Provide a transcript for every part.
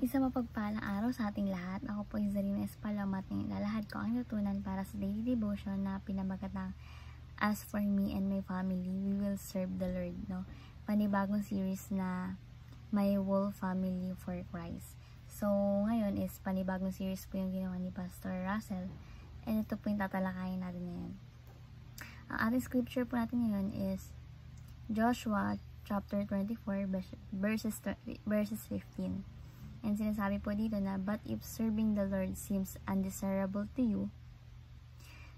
Isang mapagpalang araw sa ating lahat. Ako po ay Zarina Espalomat ng ilalahad ko ang natutunan para sa daily devotion na pinamagatang As for me and my family, we will serve the Lord. No? Panibagong series na My Whole Family for Christ. So, ngayon is panibagong series po yung ginawa ni Pastor Russell. And ito po yung tatalakayin natin ngayon. Ang ating scripture po natin ngayon is Joshua chapter 24 verses 15. And sinasabi po dito na, but if serving the Lord seems undesirable to you,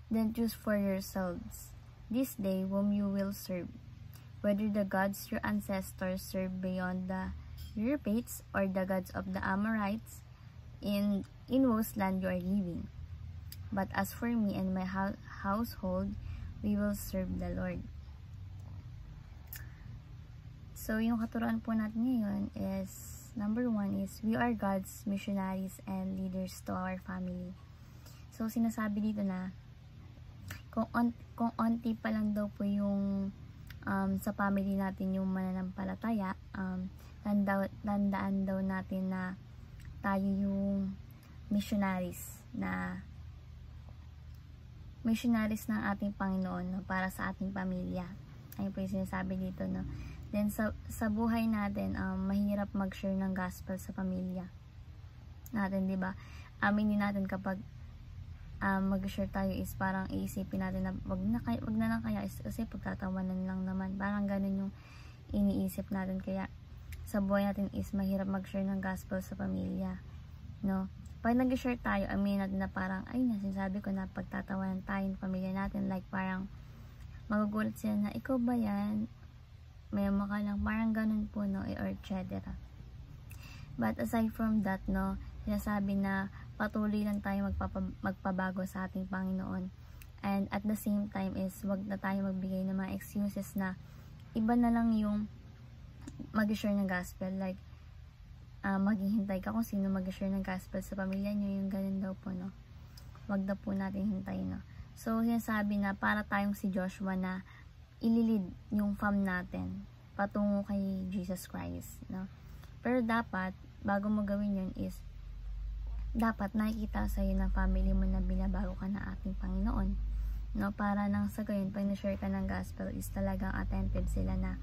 then choose for yourselves this day whom you will serve, whether the gods your ancestors served beyond the Euphrates or the gods of the Amorites in whose land you are living. But as for me and my household, we will serve the Lord. So, yung katuruan po natin ngayon is, number 1 is, we are God's missionaries and leaders to our family. So, sinasabi dito na, kung onti pa lang daw po yung sa family natin yung mananampalataya, tandaan daw natin na tayo yung missionaries ng ating Panginoon, no, para sa ating pamilya. Ayun po yung sinasabi dito, no. Then, sa buhay natin, mahirap mag-share ng gospel sa pamilya natin, di ba? Aminin natin kapag mag-share tayo is parang iisipin natin na wag na lang kaya kasi pagtatawanan lang naman. Parang ganun yung iniisip natin. Kaya, sa buhay natin is mahirap mag-share ng gospel sa pamilya, no? Pag nag-share tayo, aminin natin na parang, ay, sinasabi ko na pagtatawanan tayo ng pamilya natin. Like, parang magugulat sila na, ikaw ba yan? May ka lang, parang ganun po, no, or etc. But aside from that, no, sinasabi na patuloy lang tayo magpabago sa ating Panginoon. And at the same time is, wag na tayo magbigay ng mga excuses na iba na lang yung mag-share ng gospel. Like, maghihintay ka kung sino mag-share ng gospel sa pamilya nyo, yung ganun daw po, no. Wag na po natin hintayin, no. So, sinasabi na para tayong si Joshua na ililid yung fam natin patungo kay Jesus Christ, no? Pero dapat, bago mo gawin yun is, dapat nakikita sa'yo ng family mo na binabago ka ng ating Panginoon, no? Para nang sa gayon, pag na-share ka ng gospel is talagang attentive sila na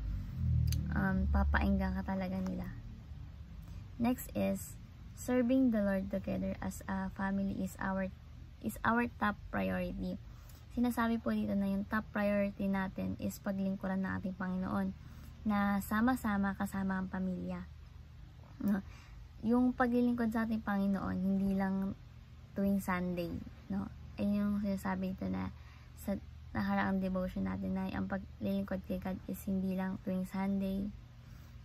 papainggan ka talaga nila. Next is, serving the Lord together as a family is our top priority. Sinasabi po dito na yung top priority natin is paglingkuran ng ating Panginoon na sama-sama kasama ang pamilya, no? Yung paglilingkod sa ating Panginoon hindi lang tuwing Sunday, no? Ay yung sinasabi dito na sa nakaraang devotion natin na ang paglilingkod kay God is hindi lang tuwing Sunday,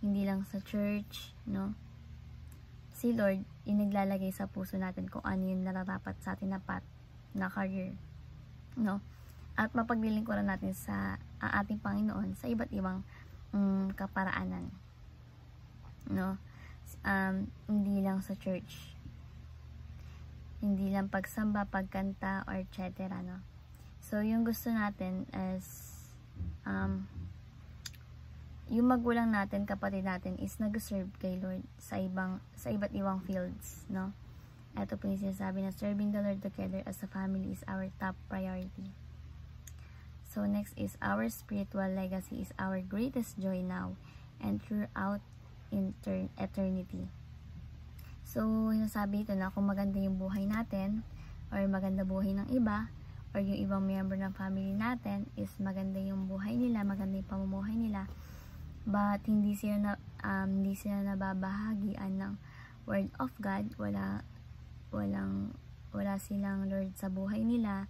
hindi lang sa church, no? Si Lord yung naglalagay sa puso natin kung ano yung nararapat sa atin na career, no? At mapaglilingkuran natin sa ating Panginoon sa iba't ibang kaparaanan, no? Hindi lang sa church, hindi lang pagsamba, pagkanta, or etc., no? So, yung gusto natin is yung magulang natin, kapatid natin is nag-serve kay Lord sa iba't ibang fields, no? Ito po yung sinasabi na serving the Lord together as a family is our top priority. So, next is our spiritual legacy is our greatest joy now and throughout eternity. So, sinasabi ito na kung maganda yung buhay natin or maganda buhay ng iba or yung ibang member ng family natin is maganda yung buhay nila, maganda yung pamumuhay nila, but hindi sila nababahagian ng word of God, wala silang Lord sa buhay nila,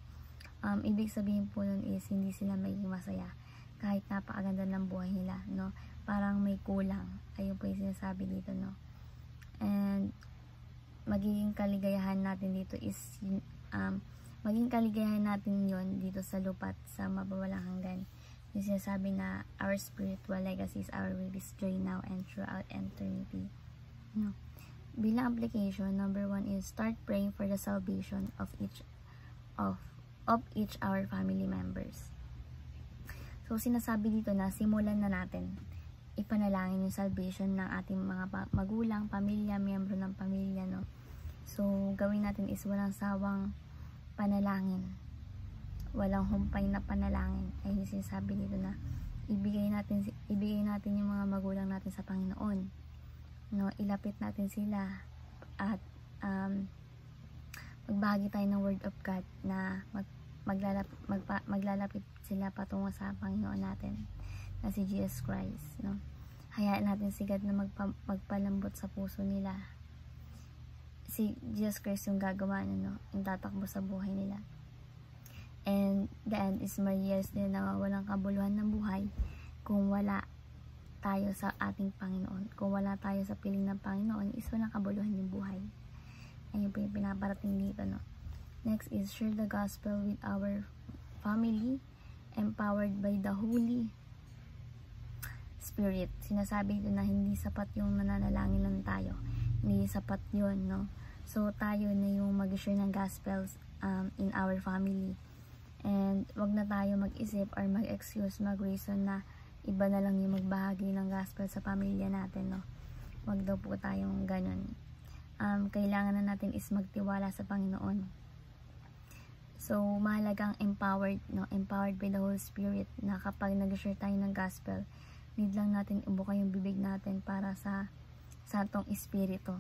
ibig sabihin po nun is hindi sila magiging masaya kahit napakaganda ng buhay nila, no? Parang may kulang. Ayun po yung sinasabi dito, no? And magiging kaligayahan natin dito is maging kaligayahan natin yon dito sa lupa't sa mabawalang hanggan. Yung sinasabi na our spiritual legacy is our greatest joy now and throughout eternity, no? Bilang application, number 1 is start praying for the salvation of each our family members. So, sinasabi dito na simulan na natin ipanalangin yung salvation ng ating mga magulang, pamilya, miyembro ng pamilya, no. So gawin natin is walang sawang panalangin, walang humpay na panalangin. Ay yung sinasabi dito na ibigay natin yung mga magulang natin sa Panginoon, no. Ilapit natin sila at magbahagi tayo ng word of God na maglalapit sila patungo sa Panginoon natin na si Jesus Christ, no. Hayaan natin si God na magpalambot sa puso nila. Si Jesus Christ yung gagawa, no, yung tatakbo sa buhay nila. And the end is Maria's din na walang kabuluhan ng buhay kung wala tayo sa ating Panginoon. Kung wala tayo sa piling ng Panginoon, is walang kabuluhan yung buhay. Ayun po yung pinaparating dito, no. Next is share the gospel with our family, empowered by the Holy Spirit. Sinasabi dito na hindi sapat yung nananalangin lang tayo. Hindi sapat yun, no. So tayo na yung mag-share ng gospels in our family. And wag na tayo mag-isip or mag-excuse, mag-reason na iba na lang yung magbahagi ng gospel sa pamilya natin, no. Wag daw po tayong ganun. Kailangan na natin is magtiwala sa Panginoon. So mahalagang empowered, no, empowered by the Holy Spirit, na kapag nag-share tayo ng gospel, need lang natin ibuka yung bibig natin para sa Santong Espiritu.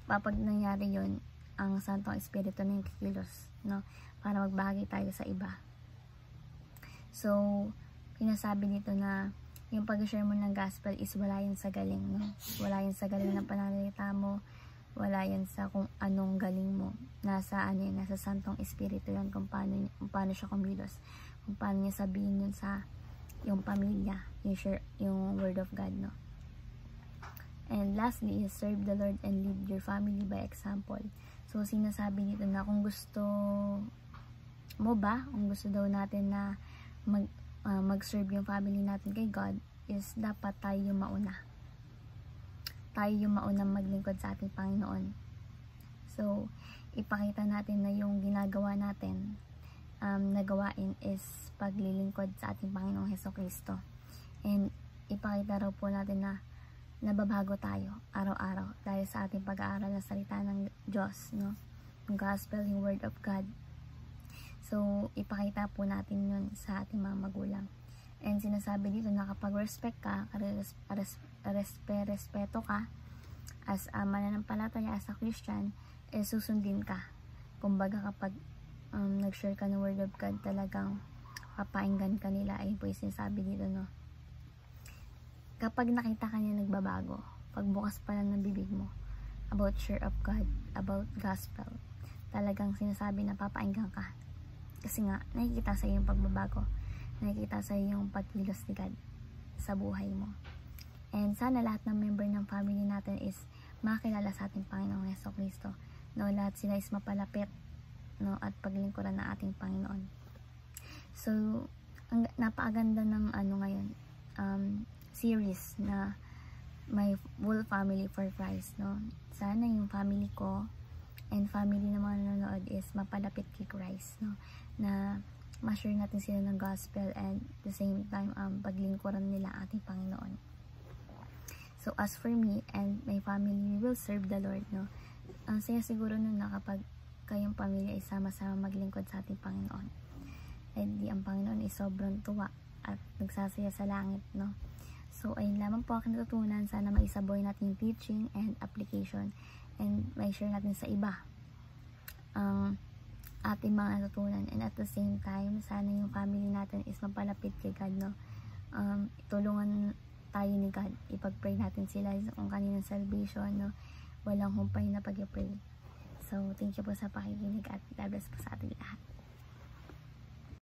Kapag nangyari yun, ang Santong Espiritu na yung kikilos, no, para magbahagi tayo sa iba. So pinasabi dito na yung pag-share mo ng gospel is wala yan sa galing, no? Wala yan sa galing ng pananalita mo, wala yan sa kung anong galing mo. Nasa nasa Santong Espiritu yan, kung paano siya kumilos, kung paano niya sabihin yun sa yung pamilya, yung word of God, no. And lastly is serve the Lord and lead your family by example. So sinasabi dito na kung gusto mo ba, kung gusto daw natin na mag-serve yung family natin kay God, is dapat tayo yung mauna. Tayo yung maunang maglingkod sa ating Panginoon. So ipakita natin na yung ginagawa natin nagawain is paglilingkod sa ating Panginoong Hesukristo. And ipakita raw po natin na nababago tayo araw-araw dahil sa ating pag-aaral ng salita ng Diyos, no? Yung gospel, yung word of God. So ipakita po natin yun sa ating mga magulang. And sinasabi dito na kapag respect ka, respeto ka as a mananampalataya, as a Christian, susundin ka. Kumbaga kapag nag-share ka ng word of God, talagang papainggan ka nila. Ay po yung sinasabi dito, no. Kapag nakita ka niya nagbabago, pagbukas pa lang ng bibig mo about share of God, about gospel, talagang sinasabi na papainggan ka. Kasi nga, nakikita sa iyo yung pagbabago, nakikita sa iyo yung pagkilos ni God sa buhay mo. And sana lahat ng member ng family natin is makilala sa ating Panginoong Hesukristo, no. Lahat sila is mapalapit, no, at paglingkuran ng ating Panginoon. So napakaganda ng ngayon, series na my full family for Christ, no. Sana yung family ko and family ng mga nanonood is mapalapit kay Christ, no, na ma-share natin sila ng gospel and the same time paglingkuran nila ating Panginoon. So as for me and my family, we will serve the Lord, no. Ang saya siguro nun na kapag kayong pamilya ay sama-sama maglingkod sa ating Panginoon, and di ang Panginoon ay sobrang tuwa at nagsasaya sa langit, no. So ayun lamang po aking natutunan. Sana maisaboy natin yung teaching and application and may share natin sa iba ang ating mga natutunan, and at the same time sana yung family natin is mapalapit kay God, no. Tulungan tayo ni God, ipag-pray natin sila kung kaninang salvation, no. Walang humpay na pag-pray. So thank you po sa pakikinig at God bless po sa ating lahat.